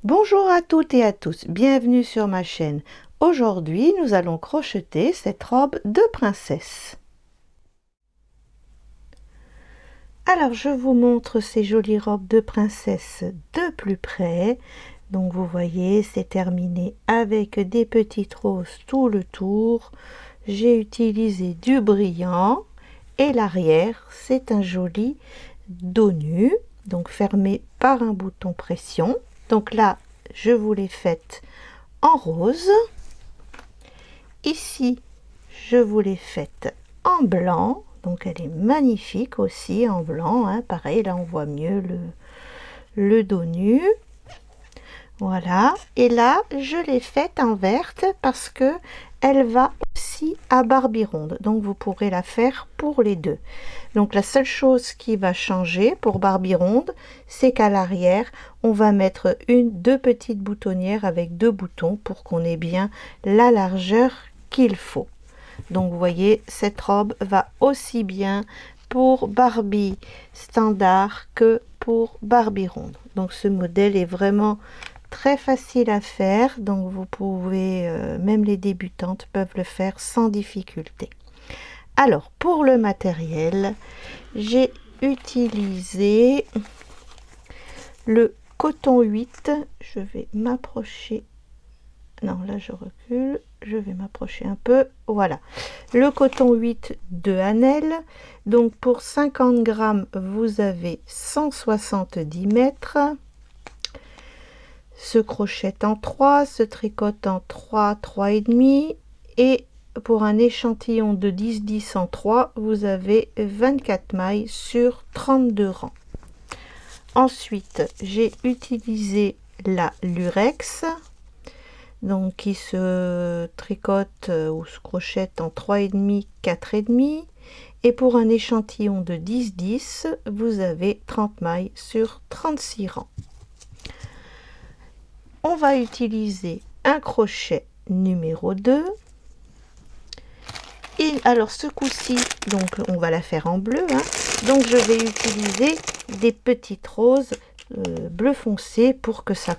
Bonjour à toutes et à tous, bienvenue sur ma chaîne. Aujourd'hui, nous allons crocheter cette robe de princesse. Alors, je vous montre ces jolies robes de princesse de plus près. Donc, vous voyez, c'est terminé avec des petites roses tout le tour. J'ai utilisé du brillant et l'arrière, c'est un joli dos nu, donc fermé par un bouton pression. Donc là, je vous l'ai faite en rose. Ici, je vous l'ai faite en blanc. Donc elle est magnifique aussi en blanc. Hein. Pareil, là on voit mieux le dos nu. Voilà. Et là, je l'ai faite en verte parce que elle va aussi à Barbie ronde. Donc vous pourrez la faire pour les deux. Donc la seule chose qui va changer pour Barbie ronde, c'est qu'à l'arrière, on va mettre deux petites boutonnières avec deux boutons pour qu'on ait bien la largeur qu'il faut. Donc vous voyez, cette robe va aussi bien pour Barbie standard que pour Barbie ronde. Donc ce modèle est vraiment très facile à faire, donc vous pouvez, même les débutantes peuvent le faire sans difficulté. Alors pour le matériel, j'ai utilisé le coton 8. Je vais m'approcher. Non, là je recule. Je vais m'approcher un peu. Voilà. Le coton 8 de Hanel. Donc pour 50 grammes, vous avez 170 mètres. Ce crochet en 3, ce tricote en 3, 3,5. Et pour un échantillon de 10-10 en 3, vous avez 24 mailles sur 32 rangs. Ensuite, j'ai utilisé la lurex, donc qui se tricote ou se crochette en 3,5, 4,5. Et pour un échantillon de 10-10, vous avez 30 mailles sur 36 rangs. On va utiliser un crochet numéro 2. Et alors ce coup-ci, donc on va la faire en bleu, hein. Donc je vais utiliser des petites roses bleu foncé pour que ça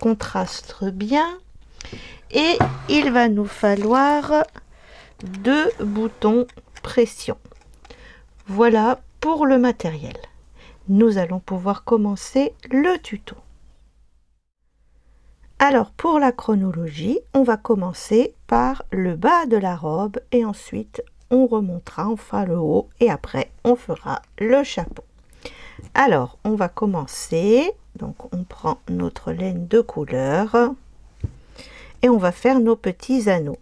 contraste bien. Et il va nous falloir 2 boutons pression. Voilà pour le matériel. Nous allons pouvoir commencer le tuto. Alors pour la chronologie, on va commencer par le bas de la robe et ensuite on remontera, on fera le haut et après on fera le chapeau. Alors on va commencer, donc on prend notre laine de couleur et on va faire nos petits anneaux.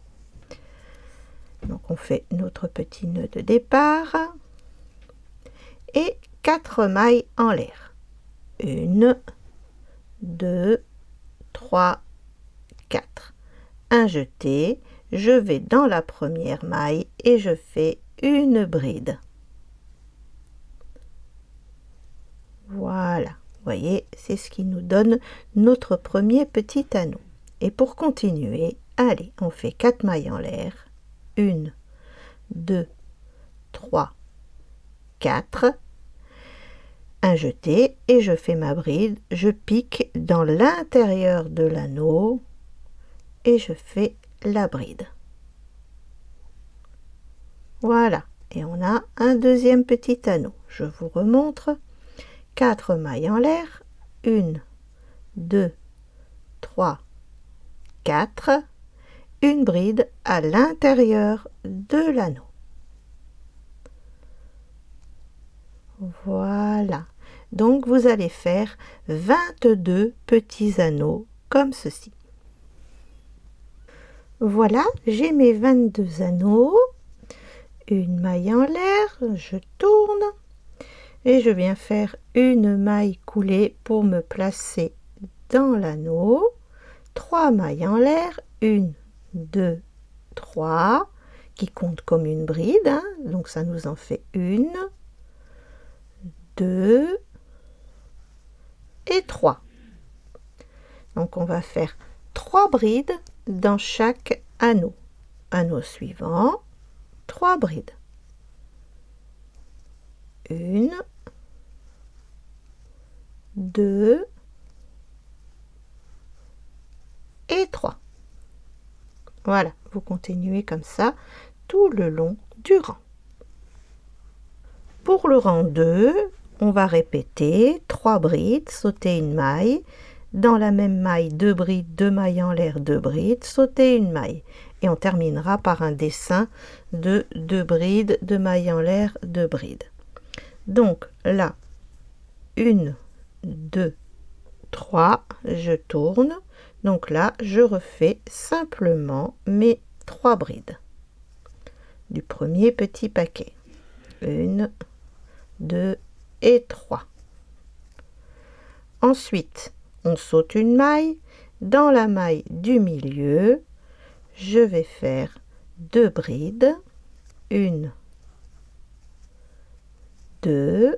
Donc on fait notre petit nœud de départ et 4 mailles en l'air. 1, 2, 3, 4. Un jeté, je vais dans la première maille et je fais une bride. Voilà, vous voyez, c'est ce qui nous donne notre premier petit anneau. Et pour continuer, allez, on fait 4 mailles en l'air. 1, 2, 3, 4. Un jeté et je fais ma bride, je pique dans l'intérieur de l'anneau et je fais la bride. Voilà, et on a un deuxième petit anneau. Je vous remontre. 4 mailles en l'air. 1, 2, 3, 4. Une bride à l'intérieur de l'anneau. Voilà. Donc vous allez faire 22 petits anneaux comme ceci. Voilà, j'ai mes 22 anneaux. Une maille en l'air, je tourne et je viens faire une maille coulée pour me placer dans l'anneau. 3 mailles en l'air, 1, 2, 3, qui compte comme une bride, hein, donc ça nous en fait 1, 2 et 3. Donc on va faire 3 brides dans chaque anneau. Anneau suivant, 3 brides. 1, 2, Voilà, vous continuez comme ça tout le long du rang. Pour le rang 2, on va répéter 3 brides, sauter une maille, dans la même maille 2 brides, 2 mailles en l'air, 2 brides, sauter une maille. Et on terminera par un dessin de 2 brides, 2 mailles en l'air, 2 brides. Donc là, 1, 2, 3, je tourne. Donc là, je refais simplement mes 3 brides du premier petit paquet. 1, 2 et 3. Ensuite, on saute une maille. Dans la maille du milieu, je vais faire 2 brides. 1, 2,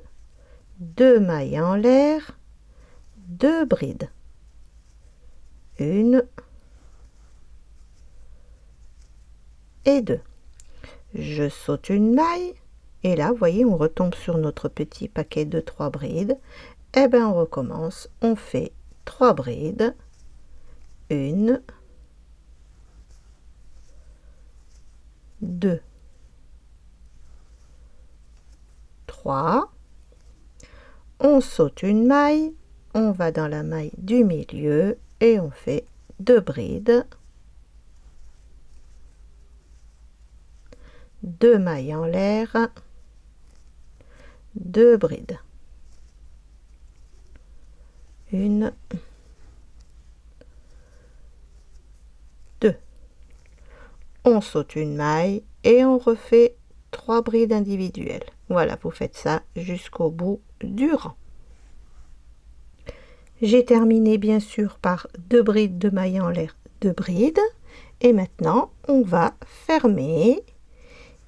2 mailles en l'air, 2 brides. 1 et 2. Je saute une maille et là, vous voyez, on retombe sur notre petit paquet de 3 brides. Et bien, on recommence. On fait 3 brides. 1, 2, 3. On saute une maille. On va dans la maille du milieu et on fait 2 brides. 2 mailles en l'air, 2 brides. 1, 2. On saute une maille et on refait 3 brides individuelles. Voilà, vous faites ça jusqu'au bout du rang. J'ai terminé bien sûr par 2 brides, 2 mailles en l'air, 2 brides. Et maintenant, on va fermer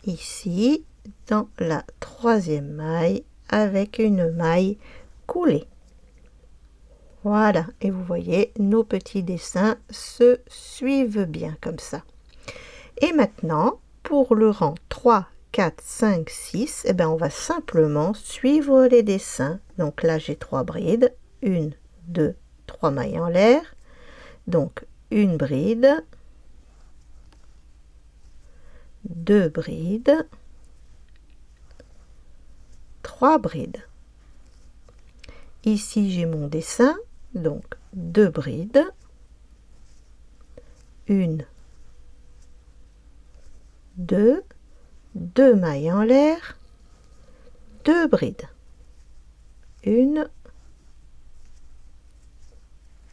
ici dans la 3e maille avec une maille coulée. Voilà, et vous voyez, nos petits dessins se suivent bien comme ça. Et maintenant, pour le rang 3, 4, 5, 6, eh ben on va simplement suivre les dessins. Donc là, j'ai 3 brides, 1, 2, 3 mailles en l'air, donc une bride, 2 brides, 3 brides. Ici, j'ai mon dessin, donc 2 brides, 1, 2, 2 mailles en l'air, 2 brides, 1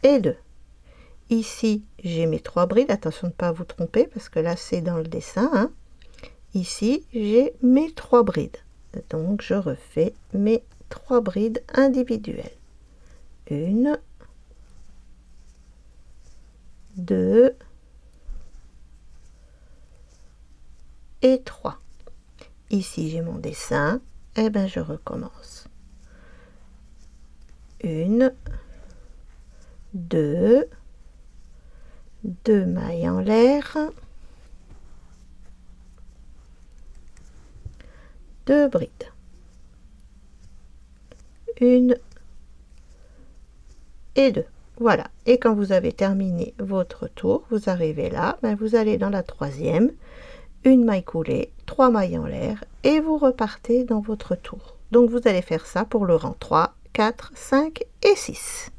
et 2. Ici, j'ai mes 3 brides, attention de ne pas vous tromper parce que là, c'est dans le dessin, hein. Ici, j'ai mes 3 brides. Donc, je refais mes 3 brides individuelles. 1, 2 et 3. Ici, j'ai mon dessin. Et bien, je recommence. 1, 2, 2 mailles en l'air, 2 brides, 1 et 2. Voilà, et quand vous avez terminé votre tour, vous arrivez là, ben vous allez dans la 3e, une maille coulée, 3 mailles en l'air, et vous repartez dans votre tour. Donc vous allez faire ça pour le rang 3, 4, 5 et 6.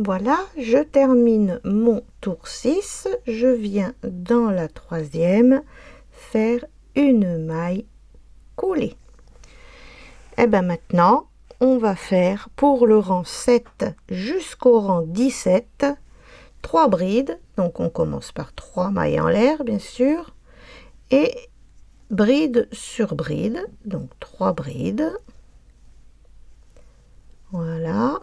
Voilà, je termine mon tour 6, je viens dans la 3e faire une maille coulée. Et bien maintenant, on va faire pour le rang 7 jusqu'au rang 17, 3 brides, donc on commence par 3 mailles en l'air bien sûr, et bride sur bride, donc 3 brides, voilà.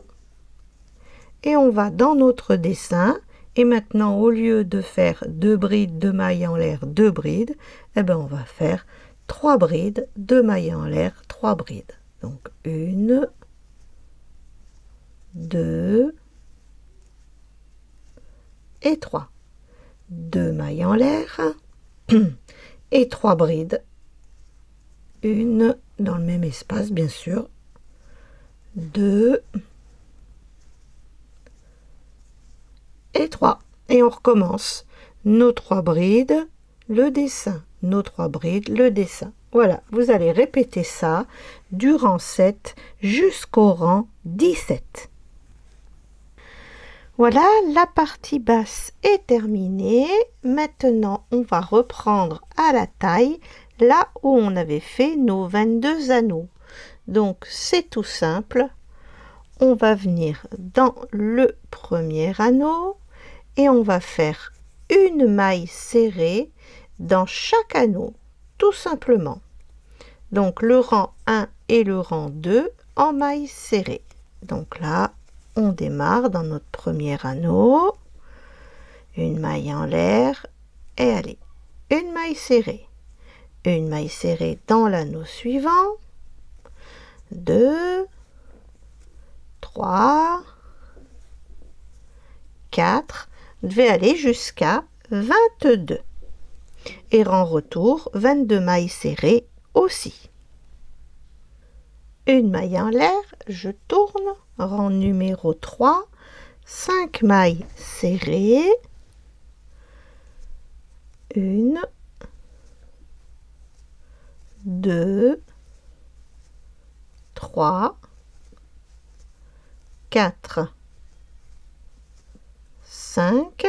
Et on va dans notre dessin, et maintenant au lieu de faire 2 brides, 2 mailles en l'air, 2 brides, eh ben on va faire 3 brides, 2 mailles en l'air, 3 brides. Donc 1, 2 et 3. 2 mailles en l'air et 3 brides. Une dans le même espace bien sûr. 2 et 3. et on recommence nos 3 brides, le dessin, nos 3 brides, le dessin. Voilà, vous allez répéter ça du rang 7 jusqu'au rang 17. Voilà, la partie basse est terminée. Maintenant, on va reprendre à la taille là où on avait fait nos 22 anneaux. Donc, c'est tout simple. On va venir dans le premier anneau et on va faire une maille serrée dans chaque anneau, tout simplement. Donc, le rang 1 et le rang 2 en maille serrée. Donc là, on démarre dans notre premier anneau, une maille en l'air et allez, une maille serrée dans l'anneau suivant, 2, 3, 4, vous devez aller jusqu'à 22 et rang retour 22 mailles serrées aussi. Une maille en l'air, je tourne, rang numéro 3, 5 mailles serrées, 1, 2, 3, 4, 5,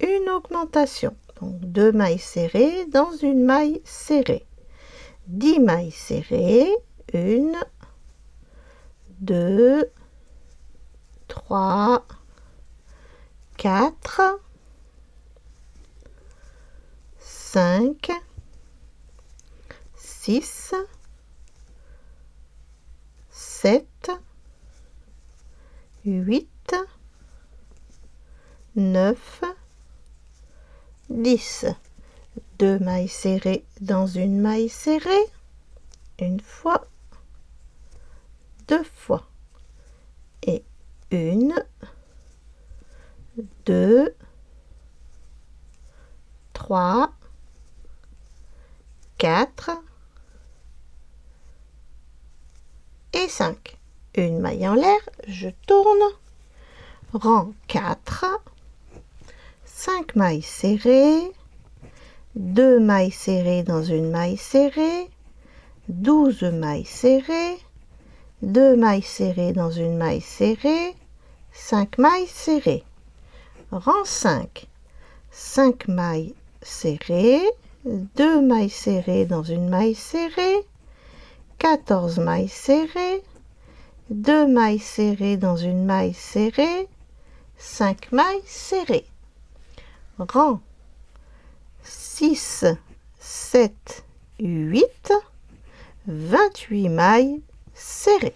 une augmentation. Donc 2 mailles serrées dans une maille serrée. 10 mailles serrées, 1, 2, 3, 4, 5, 6, 7, 8, 9, 10. 2 mailles serrées dans une maille serrée, une fois, 2 fois, et 1, 2, 3, 4 et 5. Une maille en l'air, je tourne, rang 4, 5 mailles serrées, 2 mailles serrées dans une maille serrée, 12 mailles serrées, 2 mailles serrées dans une maille serrée, 5 mailles serrées. Rang 5, 5 mailles serrées, 2 mailles serrées dans une maille serrée, 14 mailles serrées, 2 mailles serrées dans une maille serrée, 5 mailles serrées. Rang 6, 7, 8, 28 mailles serrées.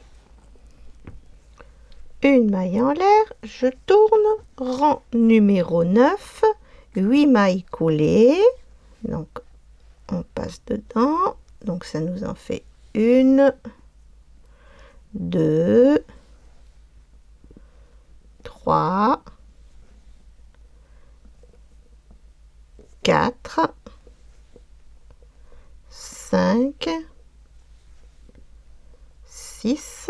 Une maille en l'air, je tourne, rang numéro 9, 8 mailles coulées, donc on passe dedans, donc ça nous en fait 1, 2, 3, 4, 5, 6,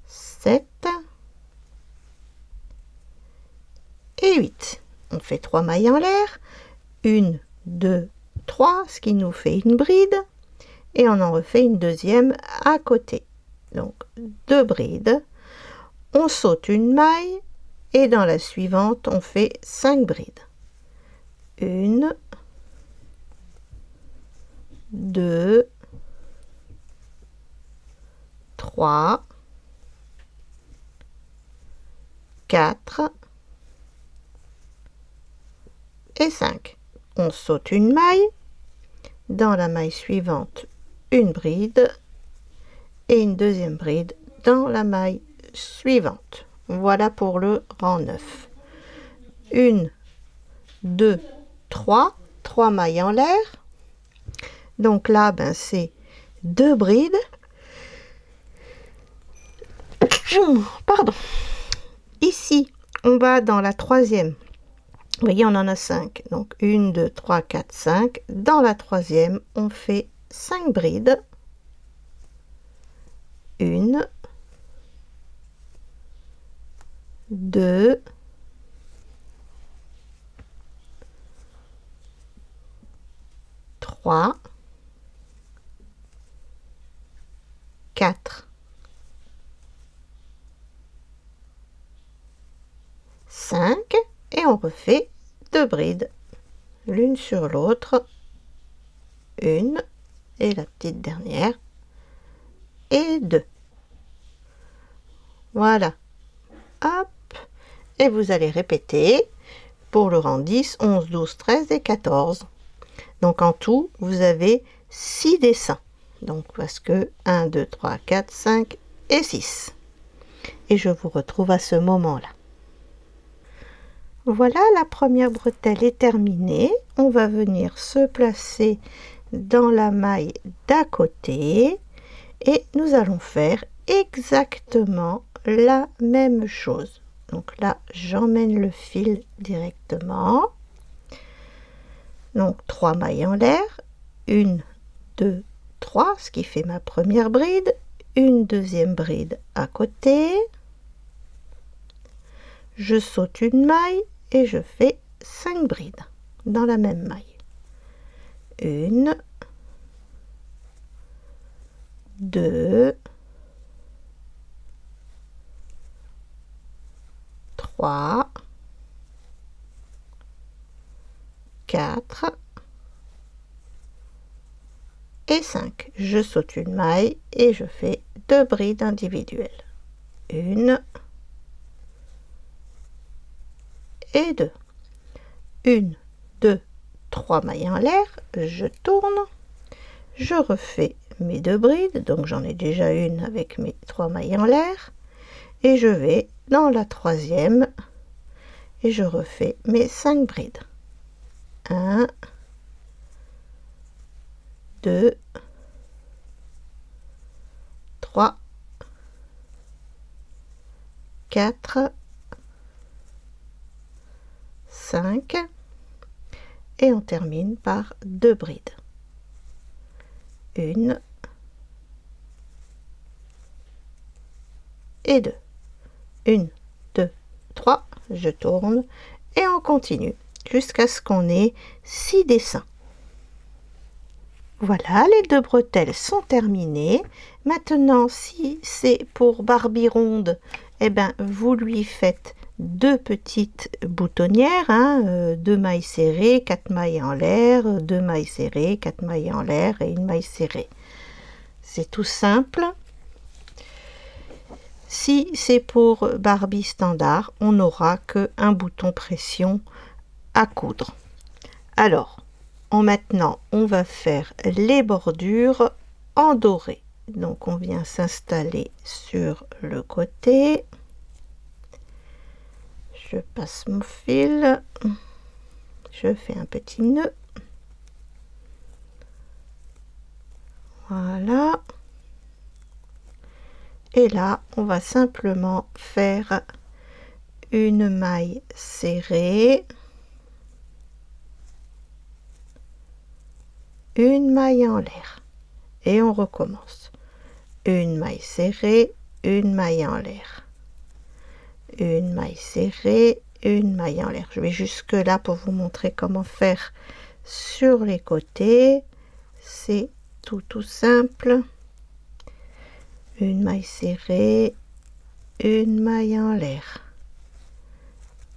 7 et 8. On fait 3 mailles en l'air, 1, 2, 3, ce qui nous fait une bride, et on en refait une deuxième à côté. Donc 2 brides, on saute une maille, et dans la suivante, on fait 5 brides. 1, 2, 3, 4 et 5. On saute une maille, dans la maille suivante, une bride et une deuxième bride dans la maille suivante. Voilà pour le rang 9. 1, 2, 3, 3 mailles en l'air. Donc là, c'est 2 brides. Pardon. Ici, on va dans la troisième. Vous voyez, on en a 5. Donc 1, 2, 3, 4, 5. Dans la troisième, on fait 5 brides. 1, 2, 3, 4, 5 et on refait 2 brides l'une sur l'autre, une et la petite dernière et 2. Voilà, hop, et vous allez répéter pour le rang 10, 11, 12, 13 et 14. Donc en tout, vous avez 6 dessins. Donc parce que 1, 2, 3, 4, 5 et 6. Et je vous retrouve à ce moment-là. Voilà, la première bretelle est terminée. On va venir se placer dans la maille d'à côté et nous allons faire exactement la même chose. Donc là, j'emmène le fil directement. Donc 3 mailles en l'air, 1, 2, 3, ce qui fait ma première bride, une deuxième bride à côté. Je saute une maille et je fais 5 brides dans la même maille. 1, 2, 3, 4 et 5. Je saute une maille et je fais 2 brides individuelles. 1 et 2. 1, 2, 3 mailles en l'air, je tourne, je refais mes 2 brides, donc j'en ai déjà une avec mes 3 mailles en l'air, et je vais dans la troisième et je refais mes 5 brides. 1, 2, 3, 4, 5 et on termine par 2 brides. 1 et 2. 1, 2, 3, je tourne et on continue jusqu'à ce qu'on ait 6 dessins. Voilà, les 2 bretelles sont terminées. Maintenant, si c'est pour Barbie ronde, eh ben, vous lui faites 2 petites boutonnières, 2 mailles serrées, 4 mailles en l'air, 2 mailles serrées, 4 mailles en l'air et une maille serrée. C'est tout simple. Si c'est pour Barbie standard, on n'aura qu'un bouton pression à coudre. Alors, maintenant, on va faire les bordures en doré. Donc, on vient s'installer sur le côté. Je passe mon fil. Je fais un petit nœud. Voilà. Et là, on va simplement faire une maille serrée, une maille en l'air et on recommence. Une maille serrée, une maille en l'air, une maille serrée, une maille en l'air. Je vais jusque là pour vous montrer comment faire sur les côtés. C'est tout simple. Une maille serrée, une maille en l'air,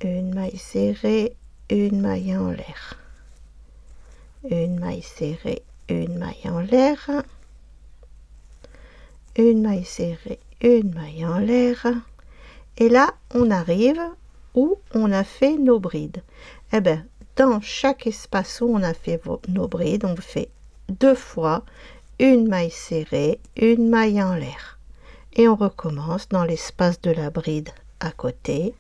une maille serrée, une maille en l'air, une maille serrée, une maille en l'air, une maille serrée, une maille en l'air, et là on arrive où on a fait nos brides. Et bien dans chaque espace où on a fait nos brides, on fait 2 fois une maille serrée, une maille en l'air et on recommence dans l'espace de la bride à côté,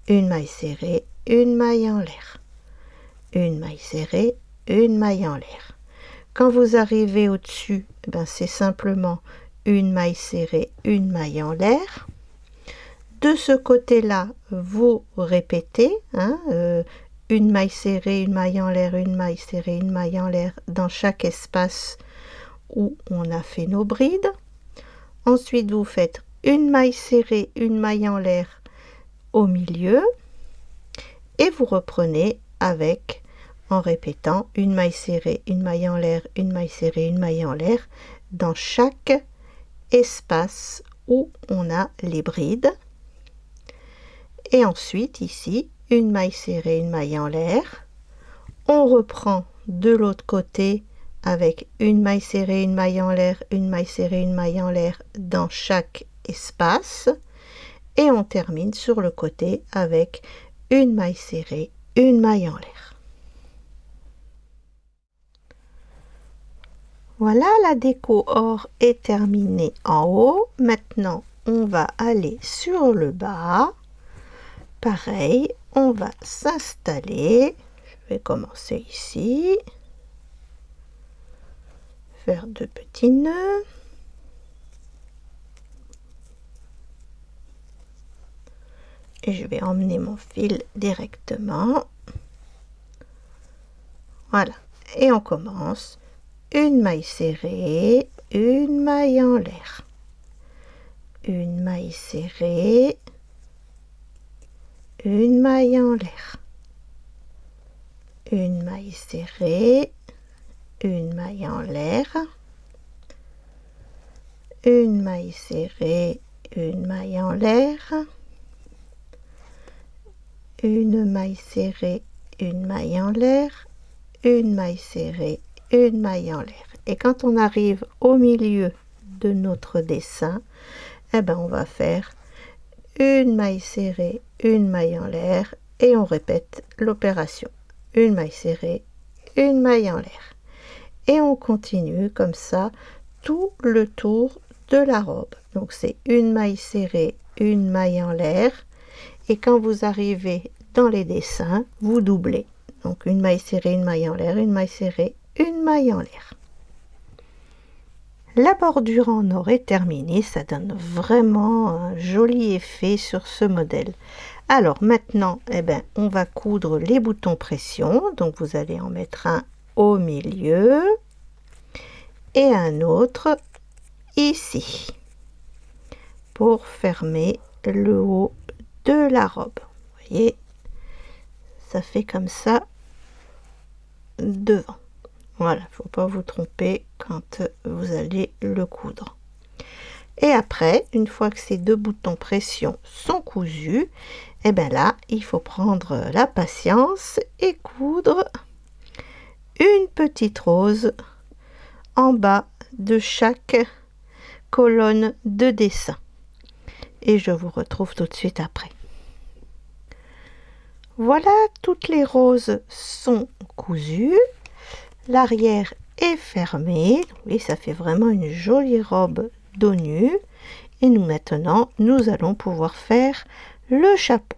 une maille serrée, une maille en l'air, une maille serrée, une maille en l'air. Quand vous arrivez au-dessus, ben c'est simplement une maille serrée, une maille en l'air. De ce côté-là, vous répétez, une maille serrée, une maille en l'air, une maille serrée, une maille en l'air dans chaque espace où on a fait nos brides. Ensuite, vous faites une maille serrée, une maille en l'air au milieu et vous reprenez avec en répétant une maille serrée, une maille en l'air, une maille serrée, une maille en l'air dans chaque espace où on a les brides. Et ensuite ici, une maille serrée, une maille en l'air. On reprend de l'autre côté avec une maille serrée, une maille en l'air, une maille serrée, une maille en l'air dans chaque espace. Et on termine sur le côté avec une maille serrée, une maille en l'air. Voilà, la déco or est terminée en haut. Maintenant, on va aller sur le bas. Pareil, on va s'installer. Je vais commencer ici. Faire 2 petits nœuds. Et je vais emmener mon fil directement. Voilà. Et on commence. Une maille serrée, une maille en l'air. Une maille serrée, une maille en l'air. Une maille serrée, une maille en l'air. Une maille serrée, une maille en l'air. Une maille serrée, une maille en l'air, une maille serrée, une maille en l'air. Et quand on arrive au milieu de notre dessin, eh ben on va faire une maille serrée, une maille en l'air et on répète l'opération. Une maille serrée, une maille en l'air. Et on continue comme ça tout le tour de la robe. Donc c'est une maille serrée, une maille en l'air. Et quand vous arrivez dans les dessins, vous doublez. Donc une maille serrée, une maille en l'air, une maille serrée, une maille en l'air. La bordure en or est terminée, ça donne vraiment un joli effet sur ce modèle. Alors maintenant, eh ben, on va coudre les boutons pression. Donc vous allez en mettre un au milieu et un autre ici pour fermer le haut de la robe. Vous voyez, ça fait comme ça devant. Voilà, faut pas vous tromper quand vous allez le coudre. Et après, une fois que ces 2 boutons pression sont cousus, et bien là, il faut prendre la patience et coudre une petite rose en bas de chaque colonne de dessin. Et je vous retrouve tout de suite après. Voilà, toutes les roses sont cousues. L'arrière est fermé. Oui, ça fait vraiment une jolie robe dos nu. Et nous maintenant, nous allons pouvoir faire le chapeau.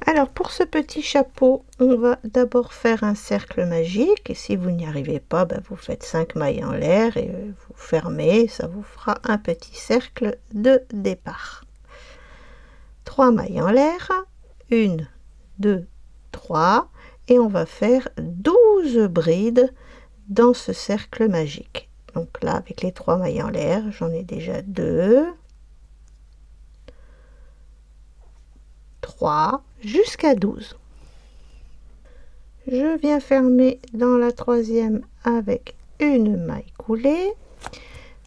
Alors pour ce petit chapeau, on va d'abord faire un cercle magique. Et si vous n'y arrivez pas, ben vous faites 5 mailles en l'air et vous fermez. Ça vous fera un petit cercle de départ. 3 mailles en l'air, 1, 2, 3, et on va faire 12 brides dans ce cercle magique. Donc là, avec les 3 mailles en l'air, j'en ai déjà 2, 3, jusqu'à 12. Je viens fermer dans la 3e avec une maille coulée.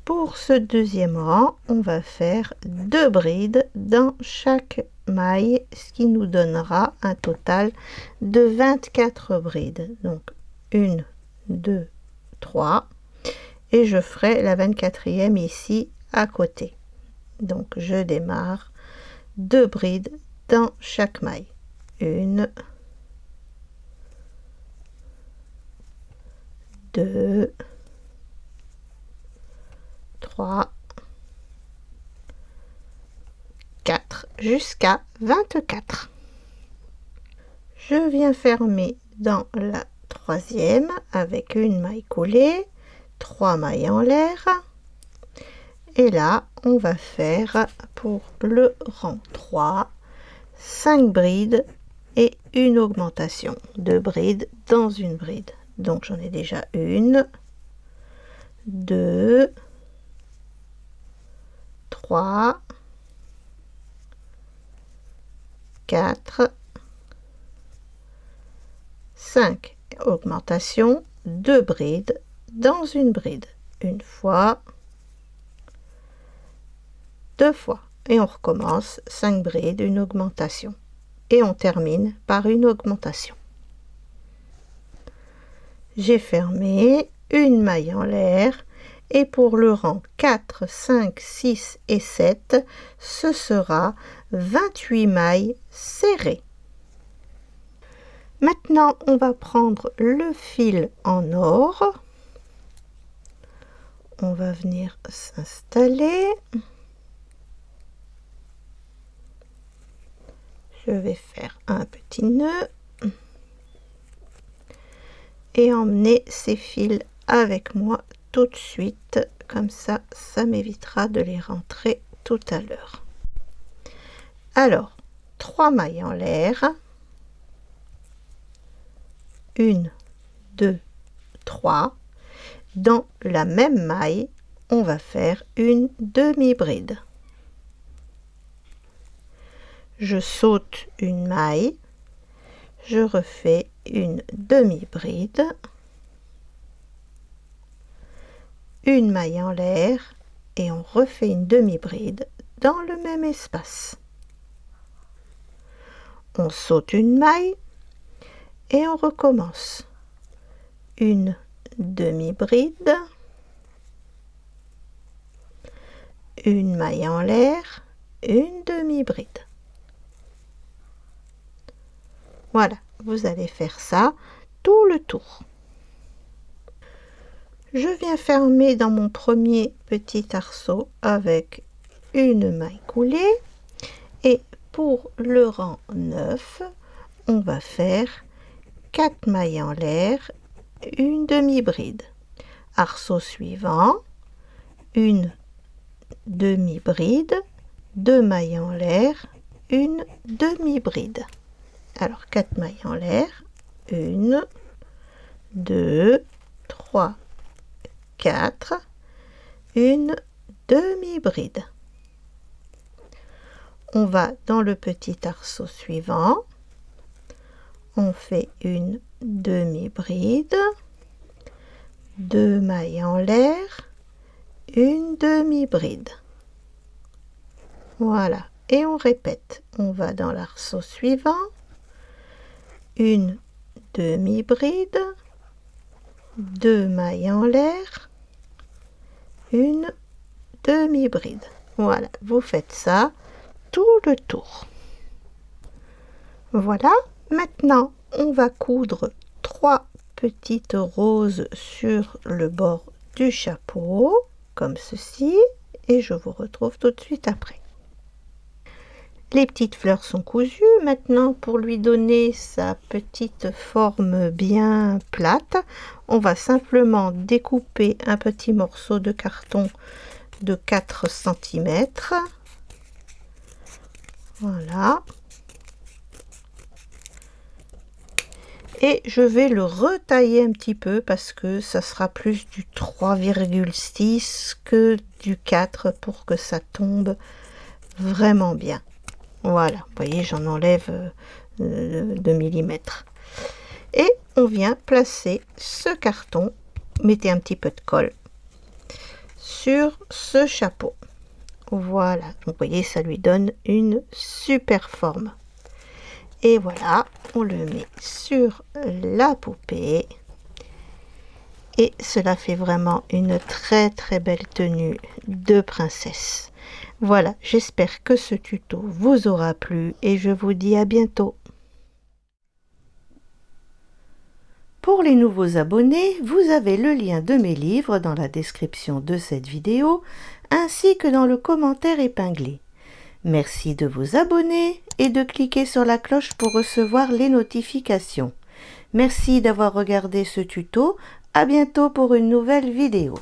Pour ce 2e rang, on va faire 2 brides dans chaque maille, ce qui nous donnera un total de 24 brides. Donc 1, 2, 3 et je ferai la 24e ici à côté. Donc je démarre 2 brides dans chaque maille. 1, 2, 3, 4 jusqu'à 24. Je viens fermer dans la 3e avec une maille coulée, 3 mailles en l'air. Et là, on va faire pour le rang 3, 5 brides et une augmentation. 2 brides dans une bride. Donc j'en ai déjà 1, 2, 3, 4, 5 augmentations, 2 brides dans une bride, une fois, 2 fois, et on recommence 5 brides, une augmentation, et on termine par une augmentation. J'ai fermé, une maille en l'air, et pour le rang 4, 5, 6 et 7, ce sera 28 mailles serrées. Maintenant, on va prendre le fil en or. On va venir s'installer. Je vais faire un petit nœud et emmener ces fils avec moi tout de suite. Comme ça, ça m'évitera de les rentrer tout à l'heure. Alors, 3 mailles en l'air. 1, 2, 3. Dans la même maille, on va faire une demi-bride. Je saute une maille, je refais une demi-bride, une maille en l'air et on refait une demi-bride dans le même espace. On saute une maille et on recommence. Une demi-bride, une maille en l'air, une demi-bride. Voilà, vous allez faire ça tout le tour. Je viens fermer dans mon premier petit arceau avec une maille coulée et pour le rang 9, on va faire 4 mailles en l'air, une demi-bride. Arceau suivant, une demi-bride, 2 mailles en l'air, une demi-bride. Alors 4 mailles en l'air, 1, 2, 3, 4, une demi-bride. On va dans le petit arceau suivant, on fait une demi-bride, 2 mailles en l'air, une demi-bride. Voilà, et on répète. On va dans l'arceau suivant, une demi-bride, 2 mailles en l'air, une demi-bride. Voilà, vous faites ça tout le tour. Voilà, maintenant on va coudre 3 petites roses sur le bord du chapeau, comme ceci, et je vous retrouve tout de suite après. Les petites fleurs sont cousues. Maintenant, pour lui donner sa petite forme bien plate, on va simplement découper un petit morceau de carton de 4 cm. Voilà. Et je vais le retailler un petit peu parce que ça sera plus du 3,6 que du 4 pour que ça tombe vraiment bien. Voilà, vous voyez, j'en enlève 2 mm. Et on vient placer ce carton, mettez un petit peu de colle, sur ce chapeau. Voilà, donc vous voyez, ça lui donne une super forme. Et voilà, on le met sur la poupée. Et cela fait vraiment une très très belle tenue de princesse. Voilà, j'espère que ce tuto vous aura plu et je vous dis à bientôt. Pour les nouveaux abonnés, vous avez le lien de mes livres dans la description de cette vidéo, ainsi que dans le commentaire épinglé. Merci de vous abonner et de cliquer sur la cloche pour recevoir les notifications. Merci d'avoir regardé ce tuto. À bientôt pour une nouvelle vidéo.